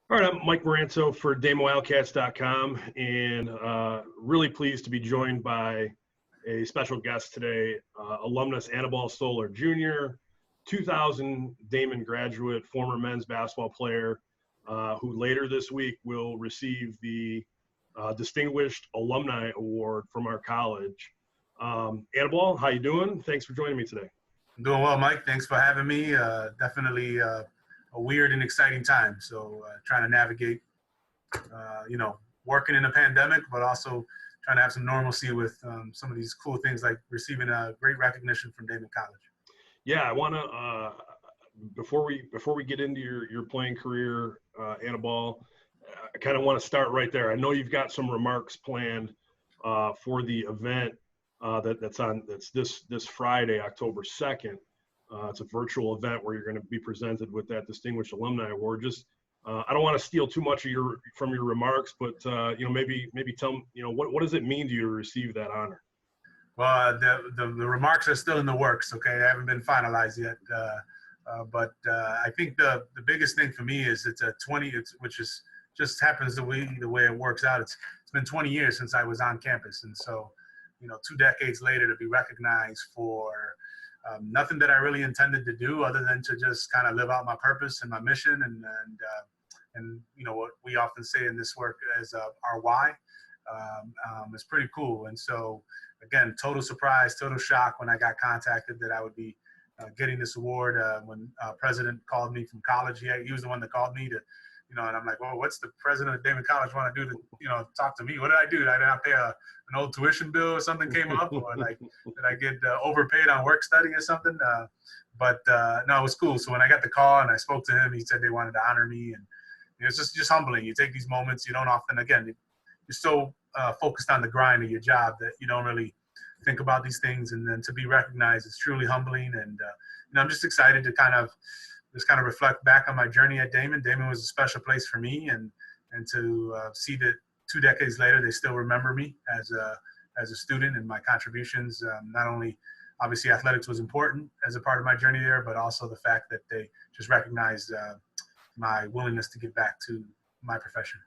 All right, I'm Mike Moranto for DaemenWildcats.com, and really pleased to be joined by a special guest today, alumnus Anibal Soler Jr., 2000 Daemen graduate, former men's basketball player, who later this week will receive the Distinguished Alumni Award from our college. Anibal, how you doing? Thanks for joining me today. I'm doing well, Mike. Thanks for having me. Definitely a weird and exciting time. So trying to navigate, working in a pandemic, but also trying to have some normalcy with some of these cool things like receiving a great recognition from Daemen College. Yeah, I want to before we get into your playing career, Anibal, I kind of want to start right there. I know you've got some remarks planned for the event that's this Friday, October 2nd. It's a virtual event where you're going to be presented with that Distinguished Alumni Award. Just I don't want to steal too much of from your remarks, but maybe tell what does it mean to you to receive that honor? Well, the remarks are still in the works. Okay, they haven't been finalized yet. But I think the biggest thing for me is it's a 20, which is just happens the way it works out. It's been 20 years since I was on campus, and so 2 decades later to be recognized for nothing that I really intended to do other than to just kind of live out my purpose and my mission and what we often say in this work as our why. It's pretty cool. And so again, total surprise, total shock when I got contacted that I would be getting this award. When president called me from college, he was the one that called me to, and I'm like, well, what's the president of Daemen College want to do to, talk to me? What did I do? Did I not pay an old tuition bill or something came up? Or like, did I get overpaid on work study or something? But no, it was cool. So when I got the call and I spoke to him, he said they wanted to honor me. And it's just humbling. You take these moments, you don't often, again, you're so focused on the grind of your job that you don't really think about these things. And then to be recognized, it's truly humbling. And I'm just excited to kind of reflect back on my journey at Daemen. Daemen was a special place for me, and to see that 2 decades later they still remember me as a student and my contributions. Not only obviously athletics was important as a part of my journey there, but also the fact that they just recognized my willingness to give back to my profession.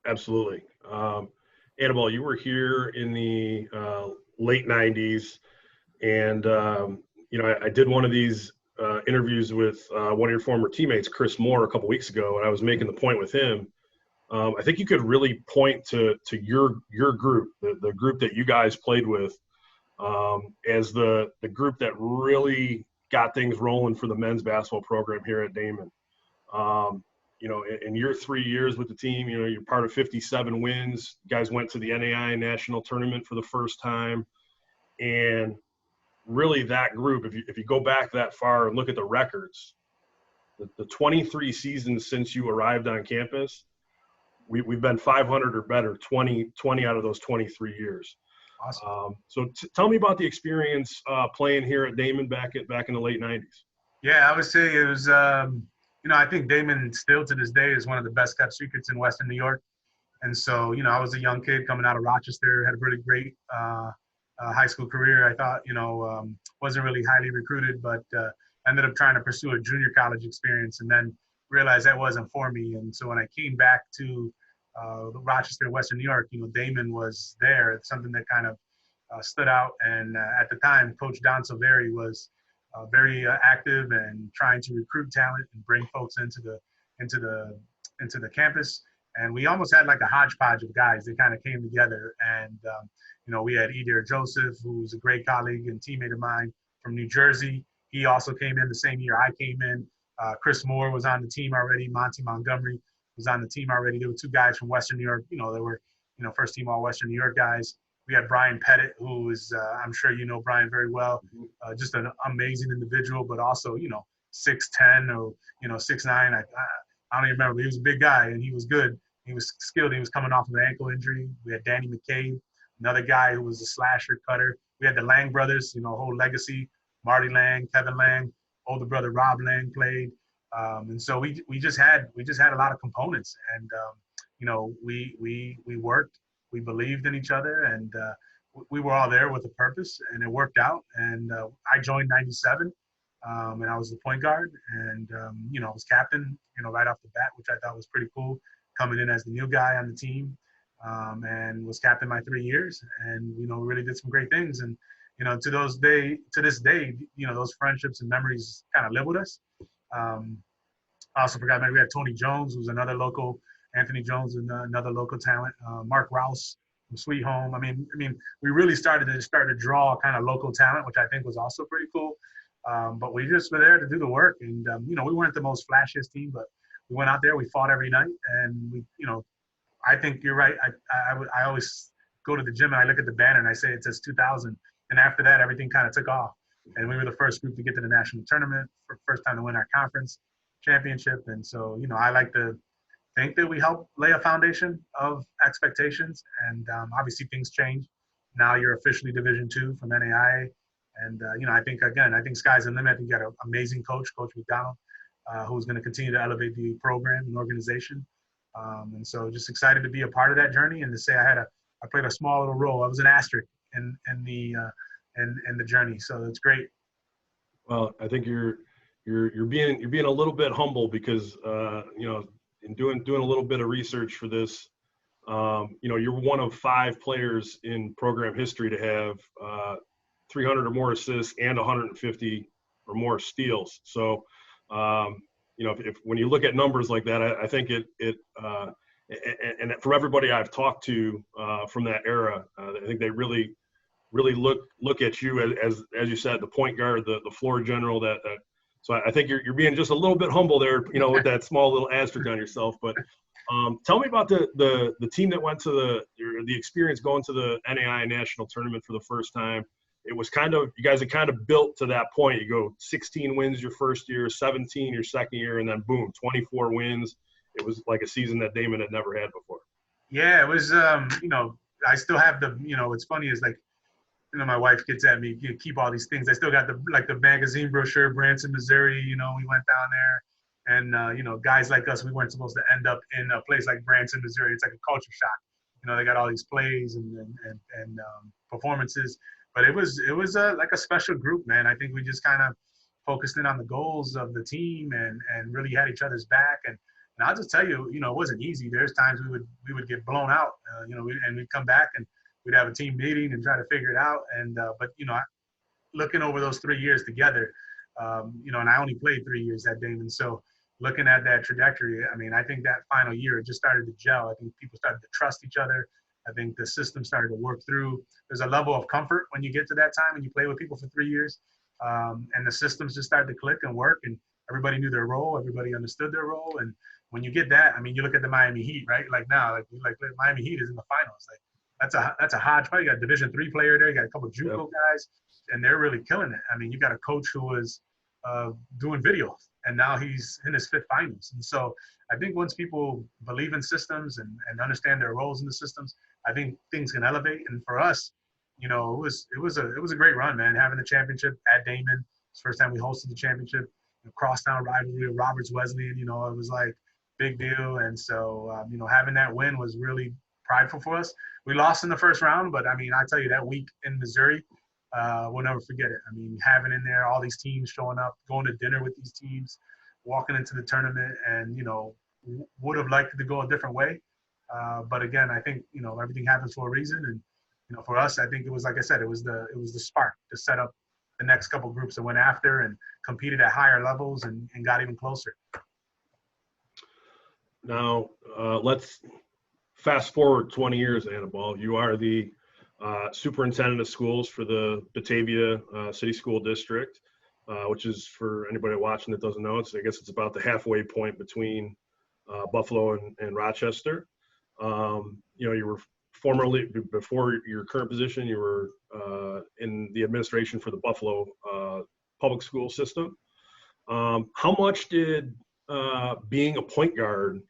Absolutely. Anibal, you were here in the late 90s, and I did one of these interviews with one of your former teammates, Chris Moore, a couple weeks ago, and I was making the point with him. I think you could really point to your group, the group that you guys played with, as the group that really got things rolling for the men's basketball program here at Daemen. In your 3 years with the team, you're part of 57 wins. You guys went to the NAI national tournament for the first time, and really that group, if you go back that far and look at the records, the 23 seasons since you arrived on campus, we've been 500 or better 20 out of those 23 years. Awesome. So tell me about the experience playing here at Daemen back in the late 90s. Yeah, I would say it was, I think Daemen still to this day is one of the best kept secrets in Western New York. And so, I was a young kid coming out of Rochester, had a really great high school career. I thought, wasn't really highly recruited, but ended up trying to pursue a junior college experience and then realized that wasn't for me. And so when I came back to Rochester, Western New York, Daemen was there. It's something that kind of stood out. And at the time, Coach Don Silveri was very active and trying to recruit talent and bring folks into the campus. And we almost had like a hodgepodge of guys that kind of came together. And we had Eder Joseph, who was a great colleague and teammate of mine from New Jersey. He also came in the same year I came in. Chris Moore was on the team already. Monty Montgomery was on the team already. There were 2 guys from Western New York. They were, first team all Western New York guys. We had Brian Pettit, who is, I'm sure you know Brian very well, just an amazing individual, but also, 6'10" or, 6'9". I don't even remember, but he was a big guy and he was good. He was skilled. He was coming off of an ankle injury. We had Danny McCabe, another guy who was a slasher cutter. We had the Lang brothers, a whole legacy. Marty Lang, Kevin Lang, older brother Rob Lang played. And so we just had a lot of components. And, we worked. We believed in each other, and we were all there with a purpose, and it worked out. And I joined '97, and I was the point guard, and I was captain, right off the bat, which I thought was pretty cool, coming in as the new guy on the team, and was captain my 3 years, and we really did some great things, and to this day, those friendships and memories kind of live with us. I also forgot, maybe we had Tony Jones, who's another local, Anthony Jones, another local talent, Mark Rouse from Sweet Home. I mean, we really started to draw kind of local talent, which I think was also pretty cool. But we just were there to do the work, and we weren't the most flashiest team, but we went out there, we fought every night, and I think you're right. I always go to the gym and I look at the banner and I say it says 2000, and after that, everything kind of took off, and we were the first group to get to the national tournament, for first time to win our conference championship, and so I like to think that we help lay a foundation of expectations, and obviously things change. Now you're officially Division II from NAIA, and I think sky's the limit. I think you got an amazing coach, Coach McDonald, who's going to continue to elevate the program and organization, and so just excited to be a part of that journey, and to say I played a small little role. I was an asterisk in the journey, so it's great. Well, I think you're being a little bit humble, because in doing a little bit of research for this, you're one of 5 players in program history to have 300 or more assists and 150 or more steals. So if when you look at numbers like that, I think and from everybody I've talked to from that era, I think they really look at you as you said, the point guard, the floor general. So I think you're being just a little bit humble there, with that small little asterisk on yourself. But tell me about the team that went to the experience going to the NAIA national tournament for the first time. It was you guys had kind of built to that point. You go 16 wins your first year, 17 your second year, and then boom, 24 wins. It was like a season that Daemen had never had before. Yeah, it was. I still have the. What's funny is like, my wife gets at me, keep all these things. I still got the magazine brochure, Branson, Missouri. We went down there, and guys like us, we weren't supposed to end up in a place like Branson, Missouri. It's like a culture shock. They got all these plays and performances, but it was like a special group, man. I think we just kind of focused in on the goals of the team and really had each other's back. And I'll just tell you, it wasn't easy. There's times we would get blown out, and we'd come back and we'd have a team meeting and try to figure it out. And but looking over those 3 years together, and I only played 3 years at Daemen, so looking at that trajectory, I think that final year it just started to gel. I think people started to trust each other. I think the system started to work through. There's a level of comfort when you get to that time and you play with people for 3 years, and the systems just started to click and work, and everybody knew their role, everybody understood their role. And when you get that, you look at the Miami Heat, right? Like now, like Miami Heat is in the finals. Like that's a hodgepodge. You got a Division III player there. You got a couple of JUCO guys, and they're really killing it. You got a coach who was doing videos, and now he's in his 5th finals. And so I think once people believe in systems and understand their roles in the systems, I think things can elevate. And for us, it was a great run, man. Having the championship at Daemen, it's the first time we hosted the championship. Crosstown rivalry with Roberts Wesleyan, it was like big deal. And so having that win was really prideful for us. We lost in the first round, but I tell you, that week in Missouri, we'll never forget it. Having in there all these teams showing up, going to dinner with these teams, walking into the tournament, and would have liked it to go a different way. But again, I think everything happens for a reason, and for us, I think it was, like I said, it was the spark to set up the next couple groups that went after and competed at higher levels and got even closer. Now let's fast forward 20 years, Anibal. You are the superintendent of schools for the Batavia City School District, which is, for anybody watching that doesn't know, I guess it's about the halfway point between Buffalo and Rochester. You were formerly, before your current position, you were in the administration for the Buffalo public school system. How much did being a point guard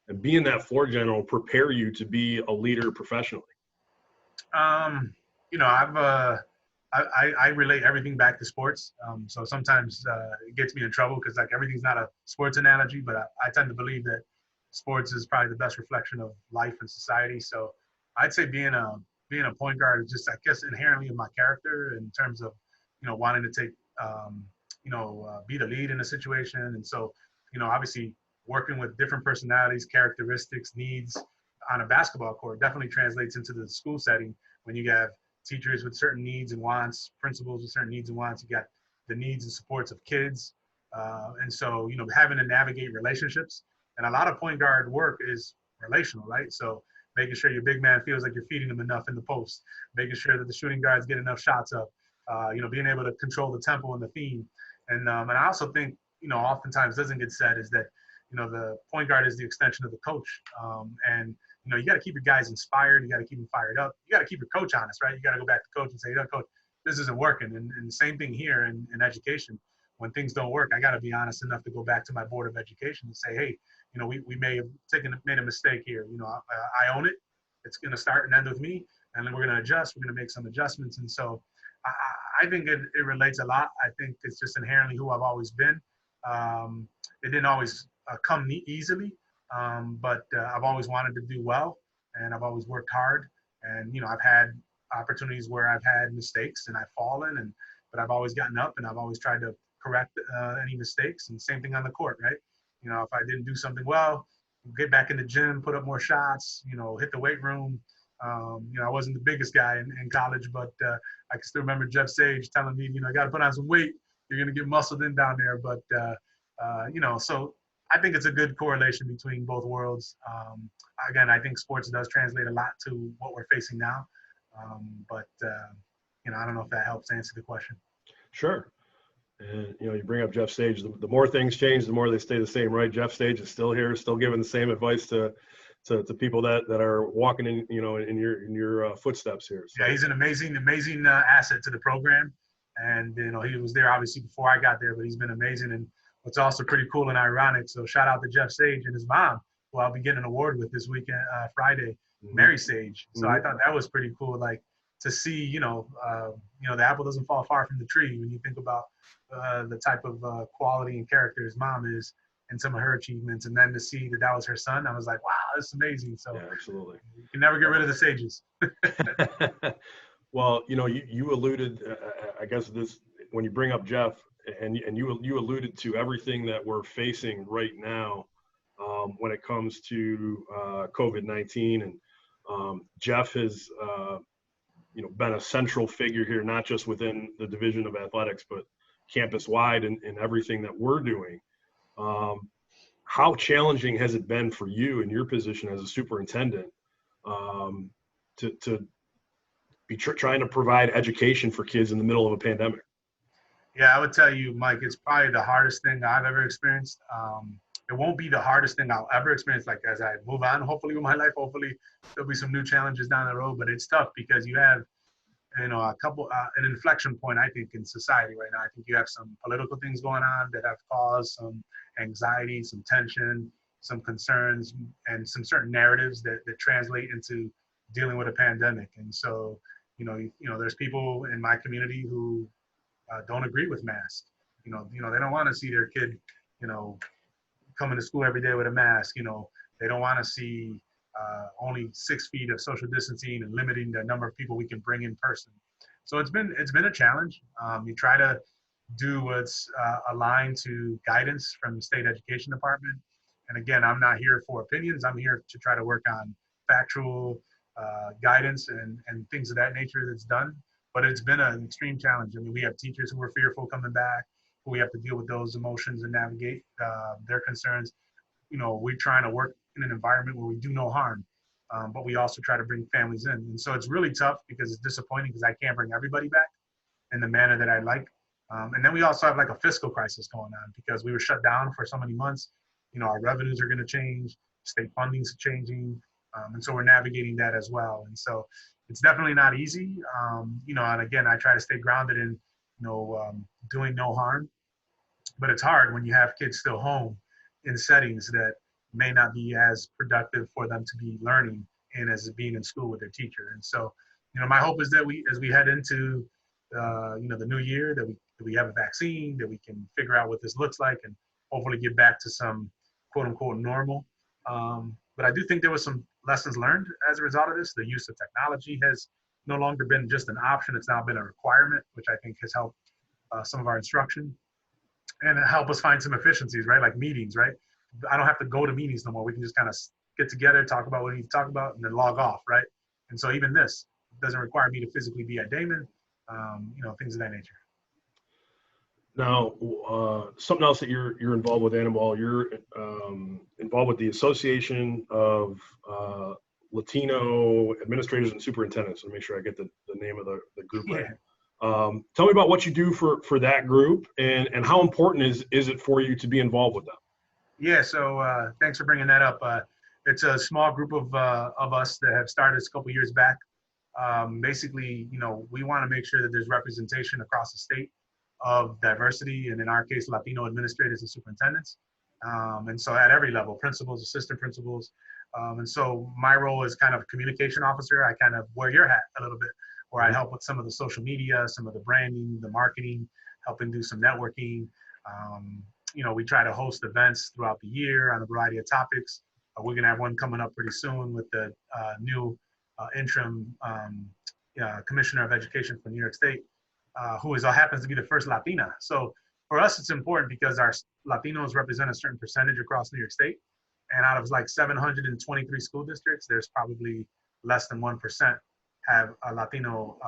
and being that floor general prepare you to be a leader professionally? I relate everything back to sports. So sometimes it gets me in trouble because like everything's not a sports analogy, but I tend to believe that sports is probably the best reflection of life and society. So I'd say being a point guard is just, I guess, inherently in my character in terms of, wanting to take be the lead in a situation. And so, obviously working with different personalities, characteristics, needs on a basketball court definitely translates into the school setting when you have teachers with certain needs and wants, principals with certain needs and wants. You got the needs and supports of kids. And so, having to navigate relationships. And a lot of point guard work is relational, right? So making sure your big man feels like you're feeding him enough in the post, making sure that the shooting guards get enough shots up, being able to control the tempo and the theme. And I also think, oftentimes doesn't get said is that, the point guard is the extension of the coach. And you got to keep your guys inspired. You got to keep them fired up. You got to keep your coach honest, right? You got to go back to coach and say, coach, this isn't working. And the same thing here in education. When things don't work, I got to be honest enough to go back to my board of education and say, hey, we may have made a mistake here. I own it. It's going to start and end with me. And then we're going to adjust. We're going to make some adjustments. And so I think it relates a lot. I think it's just inherently who I've always been. It didn't always come easily, but I've always wanted to do well, and I've always worked hard. And, I've had opportunities where I've had mistakes and I've fallen, but I've always gotten up and I've always tried to correct any mistakes. And same thing on the court, right? If I didn't do something well, get back in the gym, put up more shots, hit the weight room. I wasn't the biggest guy in college, but I can still remember Jeff Sage telling me, I got to put on some weight. You're going to get muscled in down there. But, so I think it's a good correlation between both worlds. Again, I think sports does translate a lot to what we're facing now. But I don't know if that helps answer the question. Sure. And, you bring up Jeff Sage, the more things change, the more they stay the same, right? Jeff Sage is still here, still giving the same advice to people that are walking in, in your footsteps here. So. Yeah, he's an amazing asset to the program. And, he was there obviously before I got there, but he's been amazing. And what's also pretty cool and ironic, so shout out to Jeff Sage and his mom, who I'll be getting an award with this weekend, Friday, Mary Sage. So I thought that was pretty cool, like to see, the apple doesn't fall far from the tree when you think about the type of quality and character his mom is and some of her achievements. And then to see that was her son, I was like, wow, that's amazing. So yeah, absolutely. You can never get rid of the Sages. Well, you alluded, I guess this, when you bring up Jeff, and you alluded to everything that we're facing right now when it comes to COVID-19, and Jeff has been a central figure here, not just within the Division of Athletics, but campus wide in everything that we're doing. How challenging has it been for you in your position as a superintendent to be trying to provide education for kids in the middle of a pandemic? Yeah, I would tell you, Mike, it's probably the hardest thing I've ever experienced. It won't be the hardest thing I'll ever experience, like as I move on, hopefully with my life, hopefully there'll be some new challenges down the road, but it's tough because you have, an inflection point, I think, in society right now. I think you have some political things going on that have caused some anxiety, some tension, some concerns, and some certain narratives that translate into dealing with a pandemic. And so, there's people in my community who don't agree with masks. They don't want to see their kid, coming to school every day with a mask. They don't want to see only 6 feet of social distancing and limiting the number of people we can bring in person. So it's been a challenge. You try to do what's aligned to guidance from the state education department. And again, I'm not here for opinions. I'm here to try to work on factual guidance and things of that nature that's done. But it's been an extreme challenge. I mean, we have teachers who are fearful coming back, who we have to deal with those emotions and navigate their concerns. We're trying to work in an environment where we do no harm, but we also try to bring families in. And so it's really tough because it's disappointing because I can't bring everybody back in the manner that I'd like. And then we also have like a fiscal crisis going on because we were shut down for so many months. Our revenues are going to change, state funding's changing. And so we're navigating that as well. And so it's definitely not easy. And again, I try to stay grounded in, doing no harm, but it's hard when you have kids still home in settings that may not be as productive for them to be learning in as being in school with their teacher. And so, my hope is that as we head into, the new year, that we have a vaccine, that we can figure out what this looks like and hopefully get back to some quote unquote normal. But I do think there was some lessons learned as a result of this. The use of technology has no longer been just an option. It's now been a requirement, which I think has helped some of our instruction. and help us find some efficiencies, right? Like meetings, right? I don't have to go to meetings no more. We can just kind of get together, talk about what we need to talk about, and then log off, right? And so even this doesn't require me to physically be at Daemen, things of that nature. Now, something else that you're involved with, Anibal, you're involved with the Association of Latino Administrators and Superintendents. So make sure I get the name of the group right. Tell me about what you do for that group, and how important is it for you to be involved with them? Yeah, so thanks for bringing that up. It's a small group of us that have started a couple years back. Basically, we want to make sure that there's representation across the state of diversity, and in our case, Latino administrators and superintendents. And so at every level, principals, assistant principals. And so my role is kind of communication officer. I kind of wear your hat a little bit, where I help with some of the social media, some of the branding, the marketing, helping do some networking. We try to host events throughout the year on a variety of topics. We're going to have one coming up pretty soon with the new interim Commissioner of Education for New York State, who happens to be the first Latina. So for us, it's important because our Latinos represent a certain percentage across New York State. And out of like 723 school districts, there's probably less than 1% have a Latino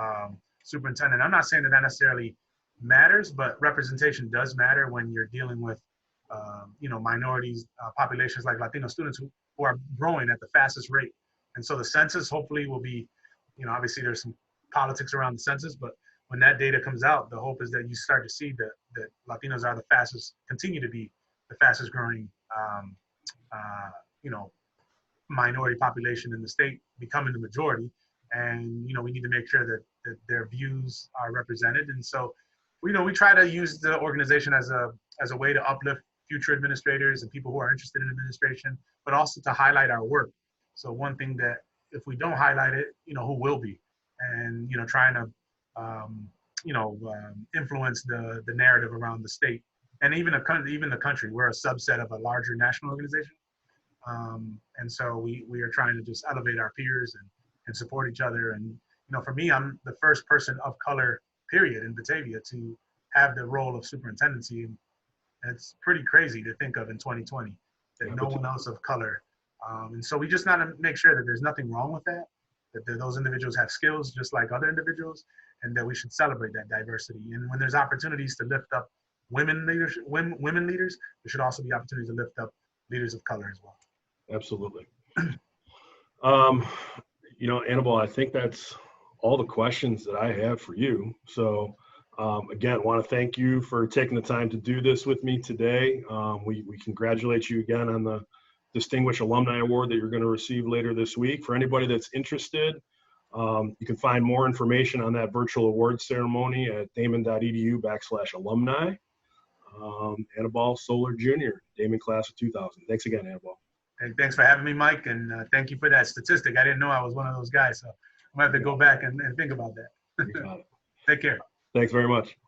superintendent. I'm not saying that necessarily matters, but representation does matter when you're dealing with, minorities, populations like Latino students who are growing at the fastest rate. And so the census hopefully will be, obviously there's some politics around the census, but when that data comes out, the hope is that you start to see that Latinos are continue to be the fastest growing, minority population in the state, becoming the majority. And, we need to make sure that their views are represented. And so, we try to use the organization as a way to uplift future administrators and people who are interested in administration, but also to highlight our work. So one thing that if we don't highlight it, who will be? And, trying to, influence the narrative around the state and even the country. We're a subset of a larger national organization. And so we are trying to just elevate our peers and support each other. And, for me, I'm the first person of color, period, in Batavia to have the role of superintendency. And it's pretty crazy to think of in 2020 that no one else of color. And so we just got to make sure that there's nothing wrong with that those individuals have skills just like other individuals, and that we should celebrate that diversity. And when there's opportunities to lift up women leaders, there should also be opportunities to lift up leaders of color as well. Absolutely. Anibal, I think that's all the questions that I have for you. So again, want to thank you for taking the time to do this with me today. We congratulate you again on the Distinguished Alumni Award that you're going to receive later this week. For anybody that's interested, you can find more information on that virtual awards ceremony at daemen.edu/alumni. Anibal Soler Jr., Daemen class of 2000. Thanks again, Anibal. Hey, thanks for having me, Mike, and thank you for that statistic. I didn't know I was one of those guys, so I'm going to have to go back and think about that. You got it. Take care. Thanks very much.